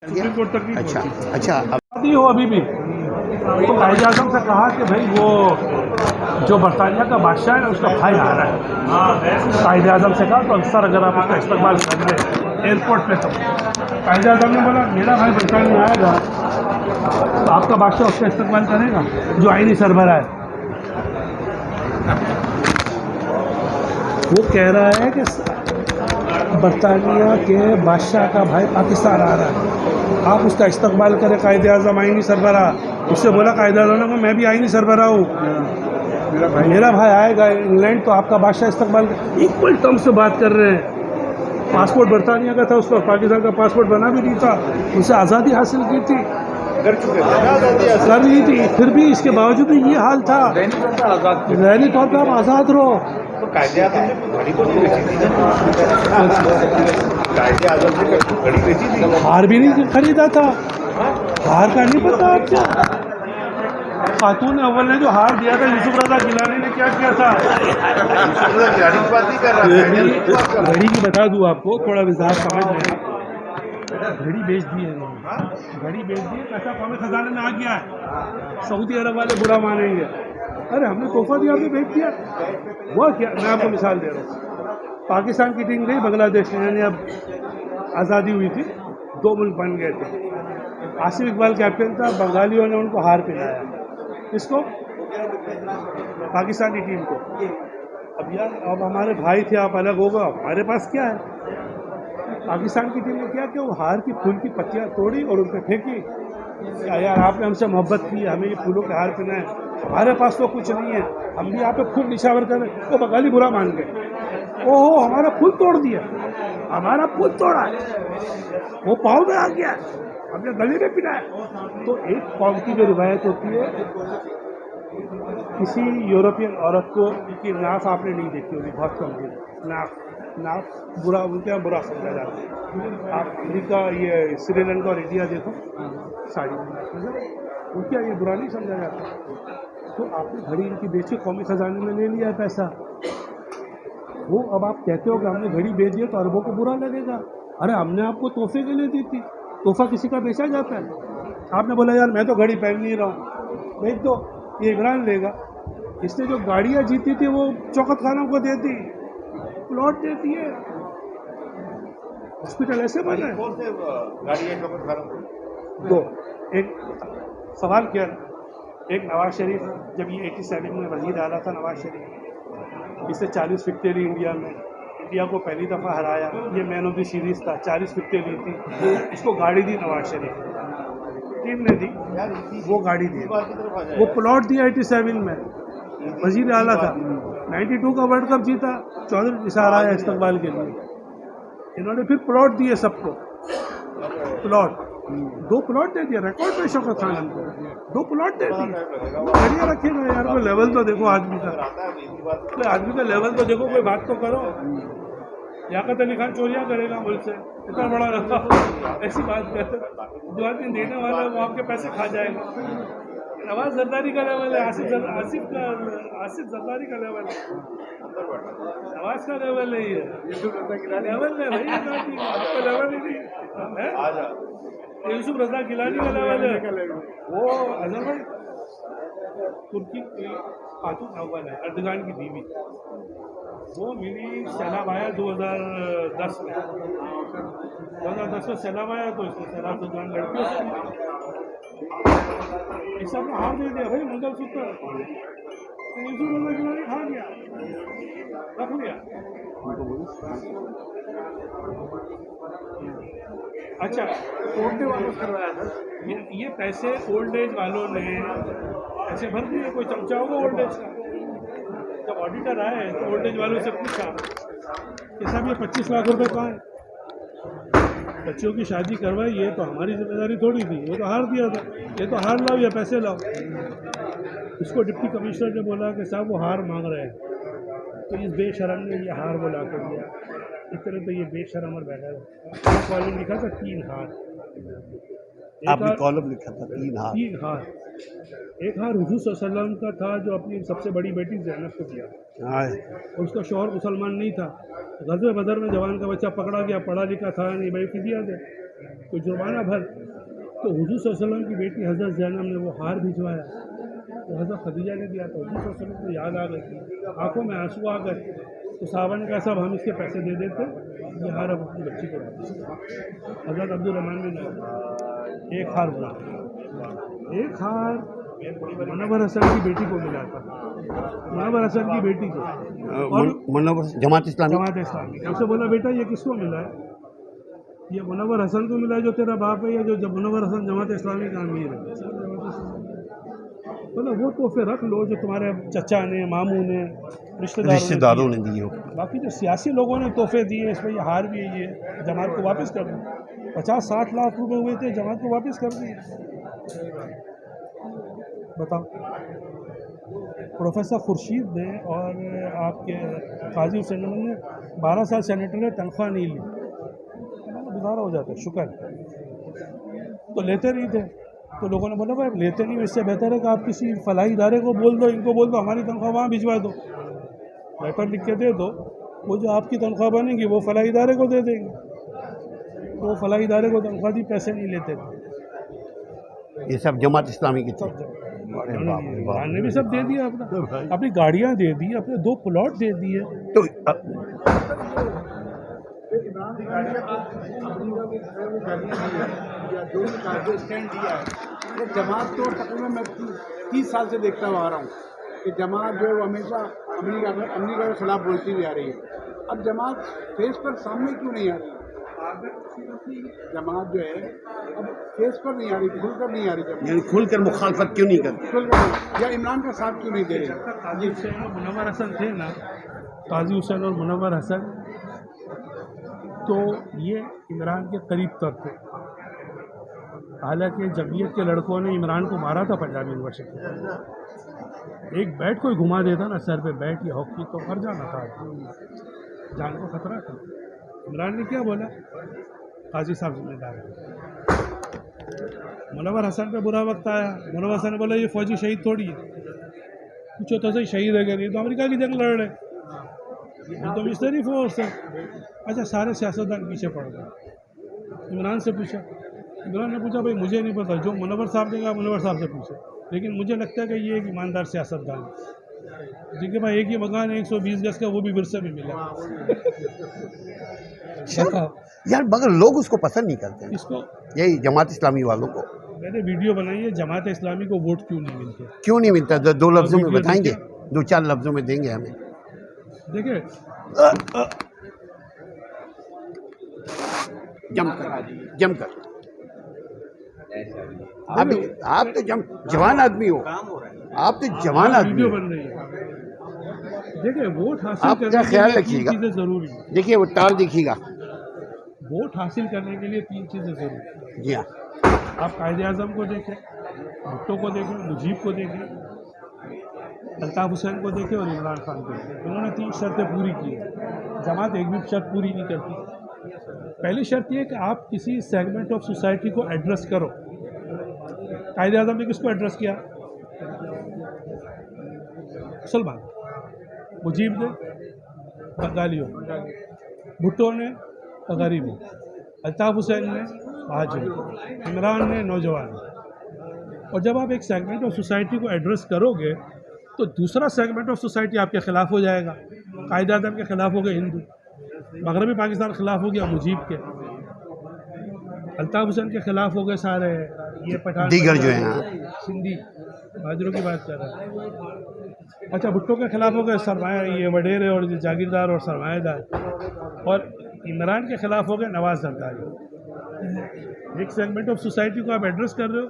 Supreme court तक नहीं अच्छा पहुंची। अच्छा नहीं हो अभी भी तो कायदे आज़म से कहा कि भाई वो जो बरतानिया का बादशाह है उसका भाई आ रहा है। कायदे आज़म से कहा तो अक्सर अगर आप उसका इस्तेमाल कर लें एयरपोर्ट पे तो कायदे आज़म ने बोला मेरा भाई बरतानिया आएगा तो आपका बादशाह उसका इस्तेमाल करेगा जो आईनी सरबराह है। वो कह रहा है कि बरतानिया के बादशाह का भाई पाकिस्तान आ रहा है, आप उसका इस्तकबाल करें। कायदे आज़म आईनी सरबराह उससे बोला कायदे आज़म ने मैं भी आईनी सरबराह हूँ, मेरा भाई आएगा इंग्लैंड तो आपका बादशाह इस्तकबाल इक्वल टर्म से बात कर रहे हैं। पासपोर्ट बरतानिया का था, उसका पाकिस्तान का पासपोर्ट बना भी नहीं था, उनसे आज़ादी हासिल की थी, कर चुके थे, कर ली थी, फिर भी इसके बावजूद ये हाल था। ज़हनी तौर पर आप आज़ाद रहो। तो कायदे आज़म ने घड़ी तो नहीं बेची थी ना। कायदे आज़म ने घड़ी बेची थी, हार भी नहीं खरीदा था। हार का नहीं पता आपको? खातून अव्वल ने जो हार दिया था यूसुफ रज़ा गिलानी ने क्या किया था? गाड़ी की बात नहीं कर रहा, घड़ी की बता दूं आपको, थोड़ा विस्तार समझ लें। घड़ी बेच दी है इन्होंने, घड़ी बेच दी है, पैसा कौमी खजाने में आ गया है। सऊदी अरब वाले बुरा मानेंगे, अरे हमने तोहफा दिया आपने बेच दिया। वो क्या, मैं आपको मिसाल दे रहा हूँ। पाकिस्तान की टीम गई बांग्लादेश में, यानी अब आज़ादी हुई थी, 2 मुल्क बन गए थे। आसिफ इकबाल कैप्टन था, बंगालियों ने उनको हार पिलाया, इसको पाकिस्तानी टीम को। अब यार अब हमारे भाई थे, आप अलग होगा, हमारे पास क्या है? पाकिस्तान की टीम ने क्या किया, वो हार की फूल की पत्तियां तोड़ी और उन पर फेंकी। यार आपने हमसे मोहब्बत की, हमें ये फूलों के हार पहनाए, हमारे पास तो कुछ नहीं है, हम भी यहाँ पे फूल निशावर करें। वो बंगाली बुरा मान गए, ओहो हमारा फूल तोड़ दिया, हमारा फूल तोड़ा, वो पाँव में आ गया, हमने गले में पिनाया। तो एक कौम की जो रिवायत होती है, किसी यूरोपियन औरत को की नाफ आपने नहीं देखी होगी, बहुत कम थी नाफ बुरा, उनके यहाँ बुरा समझा जाता है। आप अमेरिका, ये श्रीलंका और इंडिया देखो, साड़ी उनके यहाँ ये बुरा नहीं समझा जाता। तो आपने घड़ी इनकी बेची, कौमी खजाने में ले लिया है पैसा, वो अब आप कहते हो कि हमने घड़ी बेच दी तो अरबों को बुरा लगेगा। अरे हमने आपको तोहफे के लिए दी थी, तोहफा किसी का बेचा जाता है? आपने बोला यार मैं तो घड़ी पहन नहीं रहा हूँ, बेच दो, ये इमरान लेगा। इसने जो गाड़ियाँ जीती थी वो चौकत खानों को देती, प्लॉट देती है, हॉस्पिटल ऐसे बना है। कौन से गाड़ी है चौकट खाना? दो, एक सवाल किया, एक नवाज शरीफ, जब ये 87 में वजीर आला था नवाज शरीफ, इससे 40 विकेटें ली इंडिया में, इंडिया को पहली दफ़ा हराया, ये मैन ऑफ द सीरीज़ था, 40 विकेटें ली थी, इसको गाड़ी दी नवाज शरीफ टीम ने दी, वो गाड़ी दी, वो प्लॉट दिया 87 में, वजीर आला था, 92 का वर्ल्ड कप जीता, चौधरी निसार आया इस्तकबाल के लिए, इन्होंने फिर प्लॉट दिए सबको, प्लॉट 2 प्लॉट दे दिया, रिकॉर्ड पे शौकत खान को 2 प्लॉट दे दिए। बढ़िया रखेगा यार, वो लेवल तो देखो आदमी का, तो आदमी का लेवल तो देखो, कोई बात तो करो। याकत अली खान चोरियाँ करेगा मुल्क से, इतना बड़ा रखा, ऐसी बात कर, जो आदमी देने वाला है वो आपके पैसे खा जाएगा। नवाज जरदारी का लेवल है, आसिफ जरदारी का लेवल है, नवाज का लेवल नहीं है, लेवल है भाई, आपका लेवल ही नहीं है, यूसुफ रज़ा गिलानी का लेवल है। वो अजहर भाई तुर्की की खातून अव्वल है, अर्दगान की बीवी, वो मिली, सैलाब आया 2010 में, 2010 में सैलाब आया तो इसने सैलाब से जान लड़कियों से इस सब ने हार दे दिया भाई, मंगलसूत्र यूसुफ रज़ा गिलानी खा गया, रख लिया। अच्छा, ओल्ड एज वालों करवाया था, ये पैसे ओल्ड एज वालों ने ऐसे भर दिए, कोई चमचा होगा ओल्ड एज का। जब ऑडिटर आए तो ओल्ड एज वालों से पूछा कि साहब ये 25 लाख रुपए कहाँ है? बच्चों की शादी करवाई, ये तो हमारी जिम्मेदारी थोड़ी थी, ये तो हार दिया था, ये तो हार लाओ या पैसे लाओ। इसको डिप्टी कमिश्नर ने बोला कि साहब वो हार मांग रहे हैं, तो इस बेशरम ने ये हार बुला कर दिया, इतने तो ये बेशरम और बगैर कॉलम लिखा था 3 हार, आपने कॉलम लिखा था 3 हार, 3 हार। एक हार हुजूर सल्लल्लाहु अलैहि वसल्लम का था, जो अपनी सबसे बड़ी बेटी ज़ैनब को दिया, और उसका शौहर मुसलमान नहीं था, ग़ज़वे बदर में जवान का बच्चा पकड़ा गया, पढ़ा लिखा था नहीं, भाई फिदिया दे, तो जुर्माना भर। तो हुजूर सल्लल्लाहु अलैहि वसल्लम की बेटी हज़रत ज़ैनब ने वो हार भिजवाया, तो हज़रत खदीजा ने दिया, तो हुजूर सल्लल्लाहु अलैहि वसल्लम को याद आ गई, आंखों में आंसू आ गए। तो साहबा ने कहा साहब हम इसके पैसे दे देते, ये हार अब अपनी बच्ची को वापस। हज़रत अब्दुल रहमान ने कहा एक हार हुआ, एक हार मुनव्वर हसन की बेटी को मिला था, मुनव्वर हसन की बेटी को, और मुनव्वर जमात इस्लामी। जमात इस्लामी उससे बोला बेटा ये किसको मिला है? ये मुनव्वर हसन को मिला है जो तेरा बाप है, या जो जब मुनव्वर हसन जमात इस्लामी का अमीर है? बोला वो तोहफे रख लो जो तुम्हारे चचा ने, मामू ने, रिश्तेदारों ने दिए हो। बाकी जो सियासी लोगों ने तोहफे दिए, इसमें ये हार भी है, ये जमात को वापस कर दो। 50-60 लाख रुपए हुए थे, जमात को वापस कर दिए। बताओ। प्रोफेसर खुर्शीद ने और आपके काजी हुसैन ने 12 साल सेनेटर ने तनख्वाह नहीं ली, गुजारा हो जाता है, शुक्र। तो लेते नहीं थे, तो लोगों ने बोला भाई लेते नहीं, इससे बेहतर है कि आप किसी फलाही इदारे को बोल दो, इनको बोल दो हमारी तनख्वाह वहाँ भिजवा दो, लेटर लिख के दे दो, वो जो आपकी तनख्वाह बनेगी वो फलाही इदारे को दे देंगे। तो वो फलाही इदारे को तनख्वाह दी, पैसे नहीं लेते थे। ये सब जमात इस्लामी की थी। ने भी सब दे दिया, अपनी गाड़ियाँ दे दी, अपने 2 प्लॉट दे दिए। तो जमात तो तकरीबन मैं 30 साल से देखता हुआ आ रहा हूँ कि जमात जो है वो हमेशा अमेरिका के खिलाफ बोलती हुई आ रही है। अब जमात फेस पर सामने क्यों नहीं आ रही? जमात जो है अब फेस पर नहीं आ रही, खुलकर नहीं आ रही, यानी खुलकर मुखालफत क्यों नहीं करती? या इमरान का साथ क्यों नहीं दे रही? काजी हुसैन और मुनव्वर हसन थे ना, काजी हुसैन और मुनव्वर हसन, तो ये इमरान के करीब तर थे। हालांकि जमीयत के लड़कों ने इमरान को मारा था पंजाब यूनिवर्सिटी में, एक बैट कोई घुमा देता ना सर पे, बैट या हॉकी, तो मर जाना था, जान को खतरा था। इमरान ने क्या बोला, काजी साहब जिम्मेदार है। मुनव्वर हसन पे बुरा वक्त आया, मुनव्वर हसन ने बोला ये फौजी शहीद थोड़ी है, पूछो तो सही शहीद है क्या? ये तो अमेरिका की जंग लड़ रहे, ये तो मिस्टरी फोर्स है। अच्छा, सारे सियासतदान पीछे पड़ गए। इमरान से पूछा, इमरान ने पूछा भाई मुझे नहीं पता, जो मुनव्वर साहब ने कहा मुनव्वर साहब से पूछे, लेकिन मुझे लगता है कि ये एक ईमानदार सियासतदान है, जिनके पास एक ही मकान है 120 गज का, वो भी विरसे में मिला। यार मगर लोग उसको पसंद नहीं करते हैं, इसको यही जमात इस्लामी वालों को। मैंने वीडियो बनाई है, जमात इस्लामी को वोट क्यों नहीं मिलते? क्यों नहीं मिलता? 2 लफ्जों में बताएंगे, 2-4 लफ्जों में देंगे हमें। देखिए जमकर आप तो जवान आदमी हो, आप तो जवान आदमी वीडियो हो। बन रही है। देखिए वोट हासिल आप करने क्या के ख्याल लिए 3 रखिएगा, चीज़ें ज़रूरी है। देखिए वो तार देखिएगा। वोट हासिल करने के लिए 3 चीज़ें ज़रूरी है। जी हाँ, आप कायदे आज़म को देखें, भुट्टो को देखें, मुजीब को देखें, अल्ताफ़ हुसैन को देखें और इमरान खान को देखें। उन्होंने 3 शर्तें पूरी की हैं, जमात एक भी शर्त पूरी नहीं करती। पहली शर्त यह कि आप किसी सेगमेंट ऑफ सोसाइटी को एड्रेस करो। कायदे आज़म ने किसको एड्रेस किया? मुसलमान। मुजीब ने बंगालियों, भुट्टो ने गरीबों, अल्ताफ़ हुसैन ने महाजरों, इमरान ने नौजवान। और जब आप एक सेगमेंट ऑफ सोसाइटी को एड्रेस करोगे तो दूसरा सेगमेंट ऑफ सोसाइटी आपके ख़िलाफ़ हो जाएगा। कायदे आज़म के ख़िलाफ़ हो गए हिंदू, मगरबी पाकिस्तान ख़िलाफ़ हो गया मुजीब के, अल्ताफ़ हुसैन के ख़िलाफ़ हो गए सारे ये पठान दीगर जो हैं सिंधी महाजरों की बात कर रहा है। अच्छा, भुट्टो के ख़िलाफ़ हो गए सरमाया ये वडेरे और जागीरदार और सरमायादार, और इमरान के ख़िलाफ़ हो गए नवाज जरदारी। एक सेगमेंट ऑफ सोसाइटी को आप एड्रेस कर रहे हो,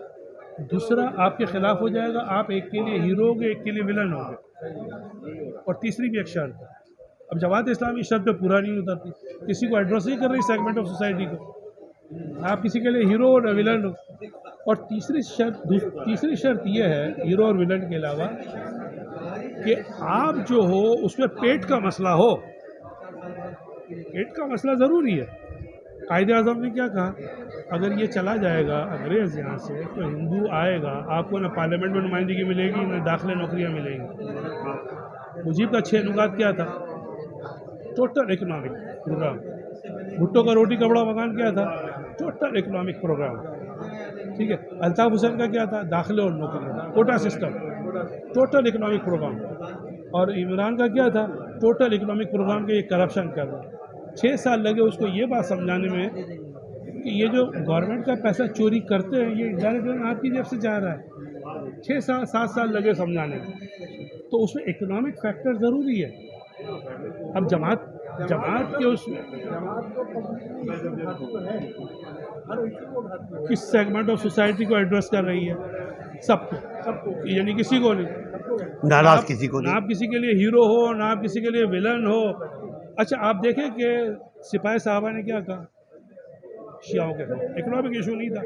दूसरा आपके ख़िलाफ़ हो जाएगा, आप एक के लिए हीरो होगे, एक के लिए विलन होगे। और तीसरी भी एक शर्त है, अब जमात इस्लामी शर्त पे पूरा नहीं उतरती, किसी को एड्रेस नहीं कर रही सेगमेंट ऑफ सोसाइटी को, आप किसी के लिए हीरो और विलन हो। और तीसरी शर्त यह है हीरो और विलन के अलावा कि आप जो हो उसमें पेट का मसला हो। पेट का मसला ज़रूरी है। कायदे आज़म ने क्या कहा, अगर ये चला जाएगा अंग्रेज़ यहाँ से तो हिंदू आएगा, आपको ना पार्लियामेंट में नुमाइंदगी मिलेगी, ना दाखिले नौकरियाँ मिलेंगी। मुजीब का 6 नुकात क्या था? टोटल इकनॉमिक प्रोग्राम, भुट्टो का रोटी कपड़ा मकान क्या था? टोटल इकोनॉमिक प्रोग्राम, ठीक है। अल्ताफ हुसैन का क्या था? दाखिले और नौकरी, quota system, total economic program. और इमरान का क्या था? टोटल इकोनॉमिक प्रोग्राम के ये करप्शन कर रहा है। 6 साल लगे उसको ये बात समझाने में कि ये जो गवर्नमेंट का पैसा चोरी करते हैं ये डायरेक्ट आपकी जेब से जा रहा है। 6-7 साल लगे समझाने में, तो उसमें इकोनॉमिक फैक्टर ज़रूरी है। अब जमात के उसमें किस सेगमेंट ऑफ सोसाइटी को एड्रेस कर रही है? सबको, यानी किसी को नहीं, नाराज किसी को ना नहीं। आप किसी के लिए हीरो हो, ना आप किसी के लिए विलन हो। अच्छा, आप देखें कि सिपाही साहबा ने क्या कहा शियाओं के खिलाफ? इकोनॉमिक इशू नहीं था,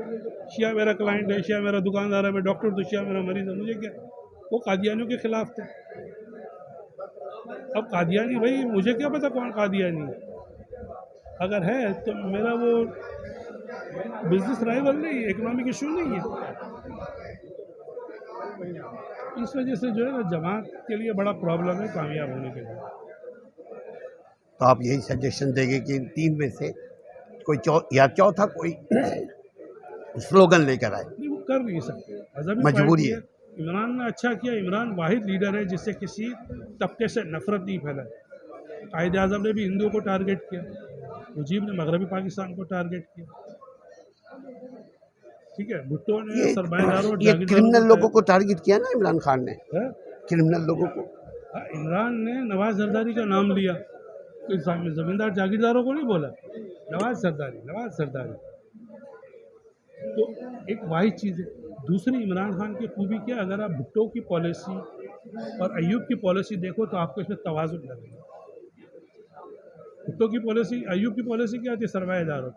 शिया मेरा क्लाइंट है, शिया मेरा दुकानदार है, मैं डॉक्टर तो शिया मेरा मरीज है, मुझे क्या? वो कादियानियों के खिलाफ थे। अब कादियानी भाई, मुझे क्या पता कौन कादियानी है? अगर है तो मेरा वो बिजनेस राइवल नहीं है, इकोनॉमिक इशू नहीं है। इस वजह से जो है ना जमात के लिए बड़ा प्रॉब्लम है कामयाब होने के लिए। तो आप यही सजेशन देंगे कि इन 3 में से कोई चौथा कोई स्लोगन लेकर आए? नहीं, वो कर नहीं सकते, मजहबी मजबूरी पार्टी है। इमरान ने अच्छा किया, इमरान वाहिद लीडर है जिससे किसी तबके से नफरत नहीं फैलाई। कायद आज़म ने भी हिंदुओं को टारगेट किया, मुजीब ने मगरबी पाकिस्तान को टारगेट किया, ठीक है। भुट्टो ने सरमाएदारों और ये जागीरदारों क्रिमिनल लोगों को टारगेट किया ना इमरान खान ने, है? क्रिमिनल लोगों को। हाँ, इमरान ने नवाज जरदारी का नाम लिया, तो जमींदार जागीरदारों को नहीं बोला, नवाज सरदारी। तो एक वाहिद चीज़ है। दूसरी, इमरान खान की खूबी क्या, अगर आप भुट्टो की पॉलिसी और अयूब की पॉलिसी देखो तो आपको इसमें तवाज़ुन लगेगा। भुट्टो की पॉलिसी, अयूब की पॉलिसी क्या थी? सरमाएदारों,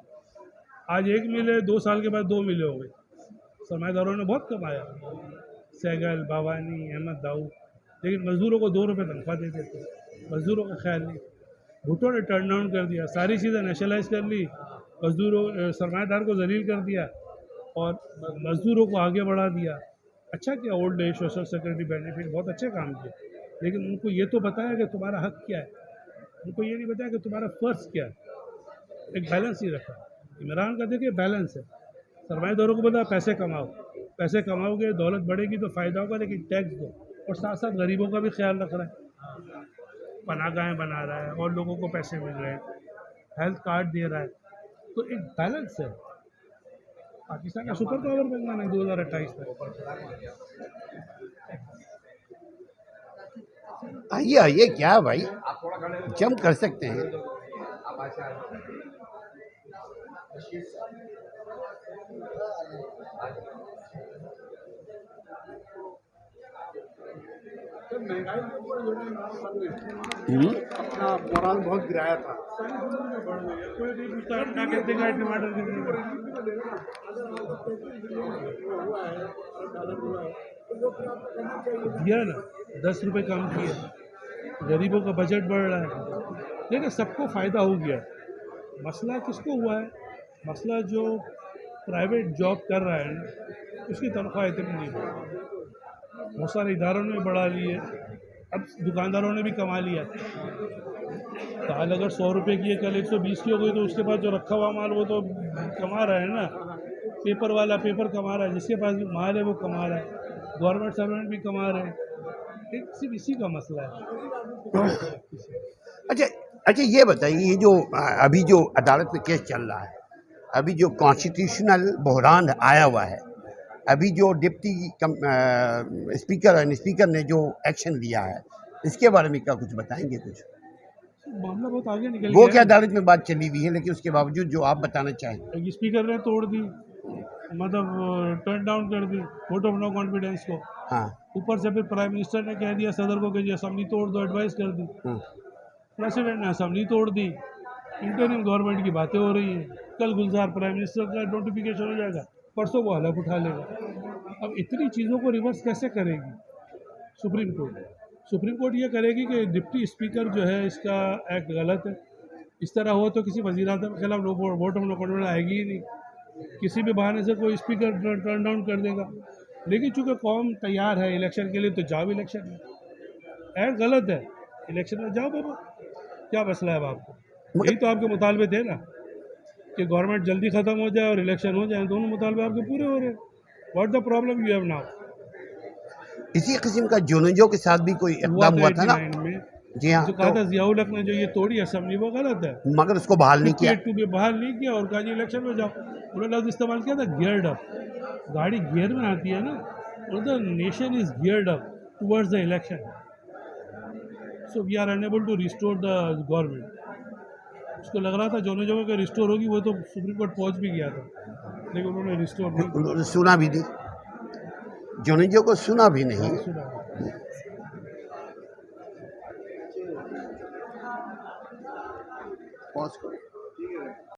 आज 1 मिले, 2 साल के बाद 2 मिले हो गए। सरमाएदारों ने बहुत कमाया, सहगल, बावानी, अहमद दाऊद, लेकिन मज़दूरों को 2 रुपये तनख्वाह देते थे, मज़दूरों का ख्याल नहीं। भुट्टो ने टर्न डाउन कर दिया, सारी चीज़ें नेशनलाइज कर ली, मज़दूरों सरमाएदार को जलील कर दिया और मज़दूरों को आगे बढ़ा दिया। अच्छा किया, old age social security benefit, बहुत अच्छे काम किए, लेकिन उनको ये तो बताया कि तुम्हारा हक क्या है, उनको ये नहीं बताया कि तुम्हारा फ़र्ज़ क्या है। एक बैलेंस ही रखा। इमरान का देखिए बैलेंस है, सरमाएदारों को बताया पैसे कमाओगे, दौलत बढ़ेगी तो फ़ायदा होगा, लेकिन टैक्स दो, और साथ साथ गरीबों का भी ख्याल रख रहा है, पनाहगाहें बना रहा है और लोगों को पैसे मिल रहे हैं, हेल्थ कार्ड दे रहा है, तो एक बैलेंस है। पाकिस्तान का सुपर पावर बनना है 2028 तक। आइए क्या है भाई, जम कर सकते हैं। सर, महंगाई के ऊपर जो है इमरान खान ने अपना मोराल बहुत गिराया था। कोई नहीं पूछता क्या कहते हैं टमाटर दिया ना, 10 रुपये कम किए, गरीबों का बजट बढ़ रहा है, लेकिन सबको फ़ायदा हो गया। मसला किसको हुआ है? मसला जो प्राइवेट जॉब कर रहा है ना, उसकी तनख्वाह इतनी नहीं बढ़ी। बहुत सारे इदारों ने बढ़ा लिए, अब दुकानदारों ने भी कमा लिया। दाल अगर 100 रुपये की है, कल 120 की हो गई, तो उसके पास जो रखा हुआ माल वो तो कमा रहा है ना। पेपर वाला पेपर कमा रहा है, जिसके पास भी माल है वो कमा रहा है, गवर्नमेंट सर्वेंट भी कमा रहे हैं। एक सिर्फ इसी का मसला है। अच्छा ये बताइए, ये जो अभी जो अदालत में केस चल रहा है, अभी जो कॉन्स्टिट्यूशनल बहरान आया हुआ है, अभी जो डिप्टी स्पीकर ने जो एक्शन लिया है, इसके बारे में क्या कुछ बताएंगे? कुछ मामला बहुत आगे निकल वो गया क्या है। अदालत में बात चली हुई है, लेकिन उसके बावजूद जो आप बताना चाहें। स्पीकर ने तोड़ दी, मतलब टर्न डाउन कर दी वोट ऑफ नो कॉन्फिडेंस को। हाँ। ऊपर से फिर प्राइम मिनिस्टर ने कह दिया सदर को कि असेंबली तोड़ दो, एडवाइस कर दी। प्रेसिडेंट ने असेंबली तोड़ दी। इंटरिम गवर्नमेंट की बातें हो रही हैं। कल गुलजार प्राइम मिनिस्टर का नोटिफिकेशन हो जाएगा, परसों वो हलफ उठा लेगा। अब इतनी चीज़ों को रिवर्स कैसे करेगी सुप्रीम कोर्ट? सुप्रीम कोर्ट ये करेगी कि डिप्टी स्पीकर जो है इसका एक्ट गलत है। इस तरह हो तो किसी वज़ीर-ए-आज़म के खिलाफ वोट ऑफ नो कॉन्फिडेंस आएगी ही नहीं। किसी भी बहाने से कोई स्पीकर टर्न डाउन कर देगा। लेकिन चूँकि कौम तैयार है इलेक्शन के लिए, तो जाओ इलेक्शन में। एक्ट गलत है, इलेक्शन में जाओ बाबा, क्या मसला है अब आपको? यही तो आपके मुतालबे थे ना कि गवर्नमेंट जल्दी ख़त्म हो जाए और इलेक्शन हो जाए, दोनों मुतालबे आपके पूरे हो रहे हैं। What the problem you have now? इसी किस्म का जोनजो के साथ भी कोई इक़दाम हुआ था ना? 89 में जी हाँ, जो कहा था जियाउल हक ने जो ये तोड़ी असेंबली, वो गलत है। मगर उसको बहाल नहीं किया। 58 में बहाल नहीं किया और कहा जी इलेक्शन में जाओ। उन्होंने लफ्ज़ इस्तेमाल किया था गियर्ड अप। गाड़ी गियर में आती है ना, the nation is geared up towards the election, so we are unable to restore the government. उसको लग रहा था जोनो जोनो के रिस्टोर होगी, वो तो सुप्रीम कोर्ट पहुंच भी गया था, लेकिन उन्होंने रिस्टोर नहीं किया। उन्होंने सुना भी नहीं, जोनजो को सुना भी नहीं। सुना। पॉज करो।